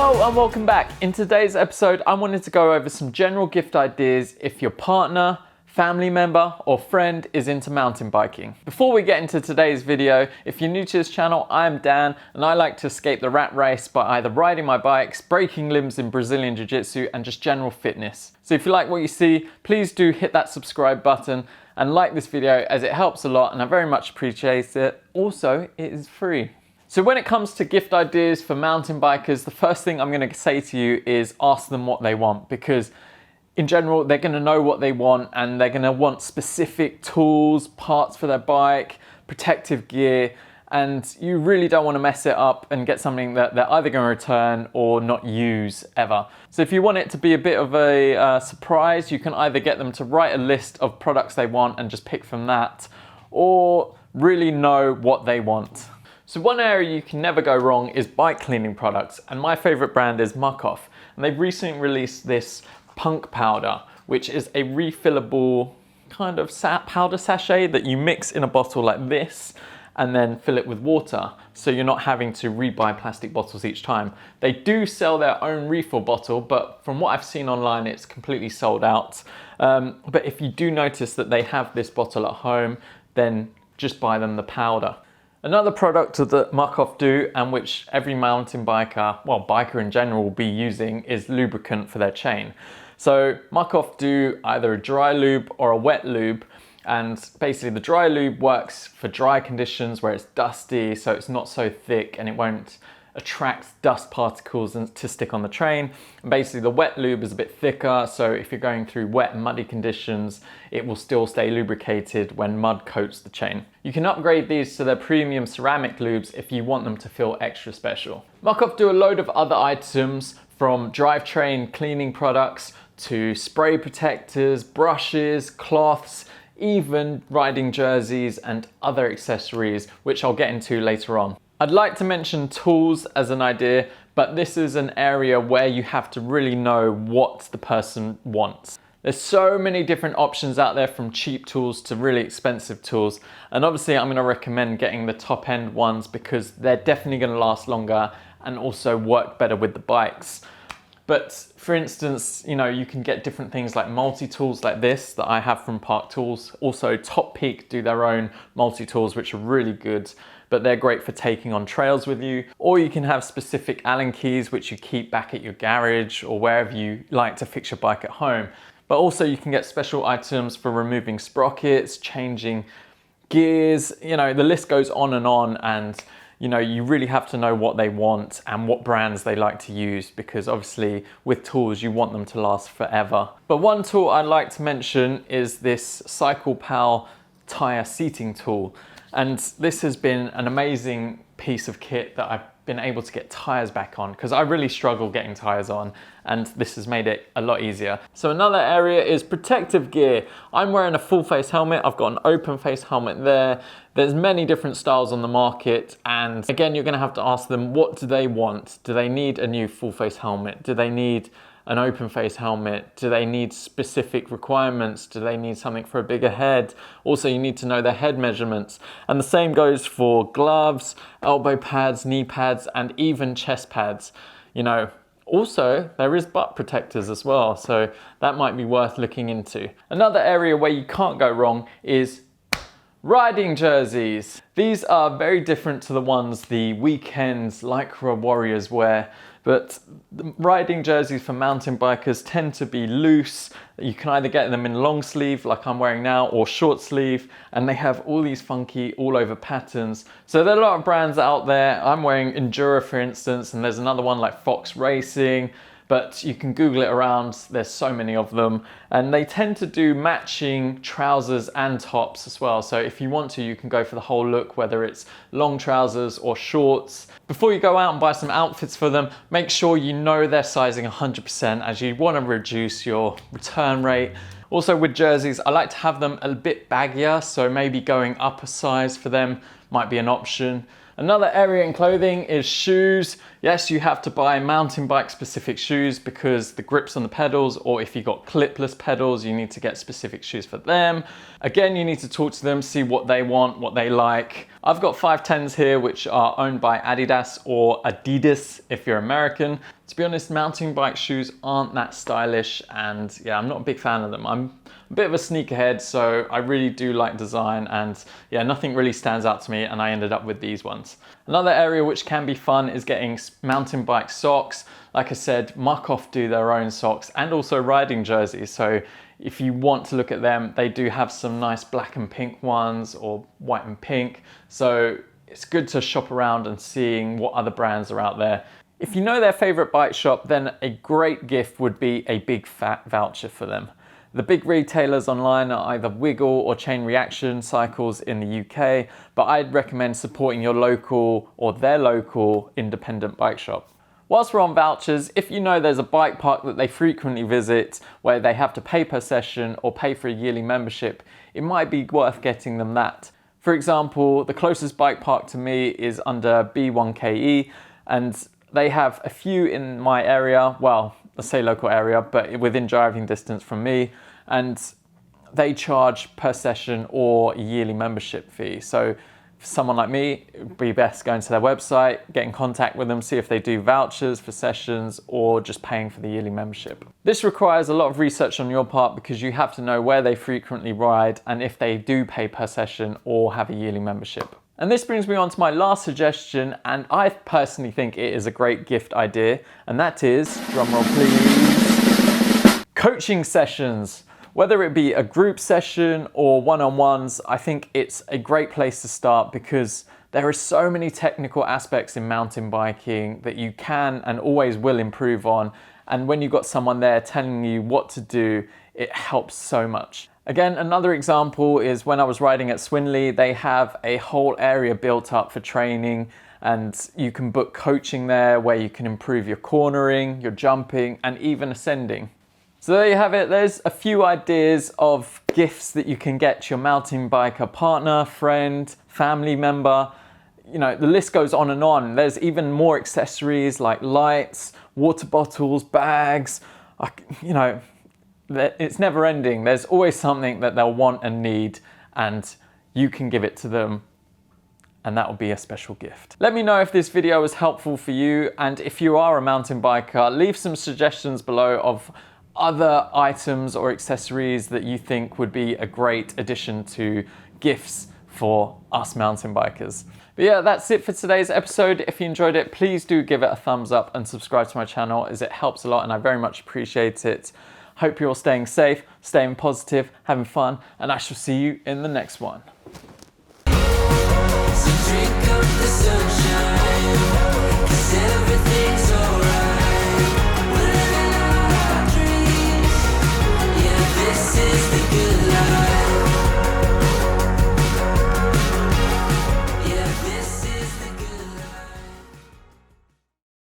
Hello and welcome back. In today's episode, I wanted to go over some general gift ideas if your partner, family member or friend is into mountain biking. Before we get into today's video, if you're new to this channel, I'm Dan and I like to escape the rat race by either riding my bikes, breaking limbs in Brazilian Jiu-Jitsu and just general fitness. So if you like what you see, please do hit that subscribe button and like this video as it helps a lot and I very much appreciate it. Also, it is free. So when it comes to gift ideas for mountain bikers, the first thing I'm going to say to you is ask them what they want, because in general, they're going to know what they want and they're going to want specific tools, parts for their bike, protective gear, and you really don't want to mess it up and get something that they're either going to return or not use ever. So if you want it to be a bit of a surprise, you can either get them to write a list of products they want and just pick from that, or really know what they want. So one area you can never go wrong is bike cleaning products, and my favorite brand is Muc Off, and they've recently released this punk powder, which is a refillable kind of powder sachet that you mix in a bottle like this and then fill it with water, so you're not having to re-buy plastic bottles each time. They do sell their own refill bottle, but from what I've seen online, it's completely sold out. But if you do notice that they have this bottle at home, then just buy them the powder. Another product that Muc Off do, and which every mountain biker, well, biker in general, will be using, is lubricant for their chain. So Muc Off do either a dry lube or a wet lube, and basically the dry lube works for dry conditions where it's dusty, so it's not so thick and it won't attract dust particles to stick on the train. And basically the wet lube is a bit thicker, so if you're going through wet and muddy conditions, it will still stay lubricated when mud coats the chain. You can upgrade these to their premium ceramic lubes if you want them to feel extra special. Muc Off do a load of other items, from drivetrain cleaning products to spray protectors, brushes, cloths, even riding jerseys and other accessories, which I'll get into later on. I'd like to mention tools as an idea, but this is an area where you have to really know what the person wants. There's so many different options out there, from cheap tools to really expensive tools. And obviously I'm going to recommend getting the top end ones because they're definitely going to last longer and also work better with the bikes. But for instance, you know, you can get different things like multi-tools like this that I have from Park Tools. Also Top Peak do their own multi-tools, which are really good, but they're great for taking on trails with you. Or you can have specific Allen keys, which you keep back at your garage or wherever you like to fix your bike at home. But also you can get special items for removing sprockets, changing gears, you know, the list goes on, and you know, you really have to know what they want and what brands they like to use, because obviously with tools you want them to last forever. But one tool I'd like to mention is this CyclePal tire seating tool. And this has been an amazing piece of kit that I've been able to get tires back on, because I really struggle getting tires on, and this has made it a lot easier. So another area is protective gear. I'm wearing a full face helmet. I've got an open face helmet there. There's many different styles on the market, and again, you're gonna have to ask them, what do they want? Do they need a new full face helmet? Do they need an open face helmet? Do they need specific requirements? Do they need something for a bigger head? Also, you need to know their head measurements. And the same goes for gloves, elbow pads, knee pads, and even chest pads. You know, also there is butt protectors as well, so that might be worth looking into. Another area where you can't go wrong is riding jerseys. These are very different to the ones the Weekends Lycra Warriors wear, but the riding jerseys for mountain bikers tend to be loose. You can either get them in long sleeve like I'm wearing now, or short sleeve, and they have all these funky all over patterns. So there are a lot of brands out there. I'm wearing Endura for instance, and there's another one like Fox Racing, but you can Google it around, there's so many of them. And they tend to do matching trousers and tops as well. So if you want to, you can go for the whole look, whether it's long trousers or shorts. Before you go out and buy some outfits for them, make sure you know their sizing 100%, as you want to reduce your return rate. Also with jerseys, I like to have them a bit baggier, so maybe going up a size for them might be an option. Another area in clothing is shoes. Yes, you have to buy mountain bike specific shoes because the grips on the pedals, or if you've got clipless pedals, you need to get specific shoes for them. Again, you need to talk to them, see what they want, what they like. I've got 510s here, which are owned by Adidas or Adidas if you're American. To be honest, mountain bike shoes aren't that stylish, and yeah, I'm not a big fan of them. I'm a bit of a sneakerhead, so I really do like design, and yeah, nothing really stands out to me, and I ended up with these ones. Another area which can be fun is getting mountain bike socks. Like I said, Muc-Off do their own socks and also riding jerseys. So if you want to look at them, they do have some nice black and pink ones or white and pink. So it's good to shop around and seeing what other brands are out there. If you know their favorite bike shop, then a great gift would be a big fat voucher for them. The big retailers online are either Wiggle or Chain Reaction Cycles in the UK, but I'd recommend supporting your local or their local independent bike shop. Whilst we're on vouchers, if you know there's a bike park that they frequently visit where they have to pay per session or pay for a yearly membership, it might be worth getting them that. For example, the closest bike park to me is under B1KE, and they have a few in my area, well, let's say local area, but within driving distance from me, and they charge per session or yearly membership fee. So for someone like me, it would be best going to their website, get in contact with them, see if they do vouchers for sessions or just paying for the yearly membership. This requires a lot of research on your part because you have to know where they frequently ride and if they do pay per session or have a yearly membership. And this brings me on to my last suggestion, and I personally think it is a great gift idea, and that is, drumroll please, coaching sessions. Whether it be a group session or one-on-ones, I think it's a great place to start because there are so many technical aspects in mountain biking that you can and always will improve on. And when you've got someone there telling you what to do, it helps so much. Again, another example is when I was riding at Swinley, they have a whole area built up for training, and you can book coaching there where you can improve your cornering, your jumping, and even ascending. So there you have it. There's a few ideas of gifts that you can get your mountain biker partner, friend, family member. You know, the list goes on and on. There's even more accessories like lights, water bottles, bags, you know, it's never ending. There's always something that they'll want and need, and you can give it to them, and that will be a special gift. Let me know if this video was helpful for you, and if you are a mountain biker, leave some suggestions below of other items or accessories that you think would be a great addition to gifts for us mountain bikers. But yeah, that's it for today's episode. If you enjoyed it, please do give it a thumbs up and subscribe to my channel, as it helps a lot and I very much appreciate it. Hope you're all staying safe, staying positive, having fun, and I shall see you in the next one. So drink up the sunshine, 'cause everything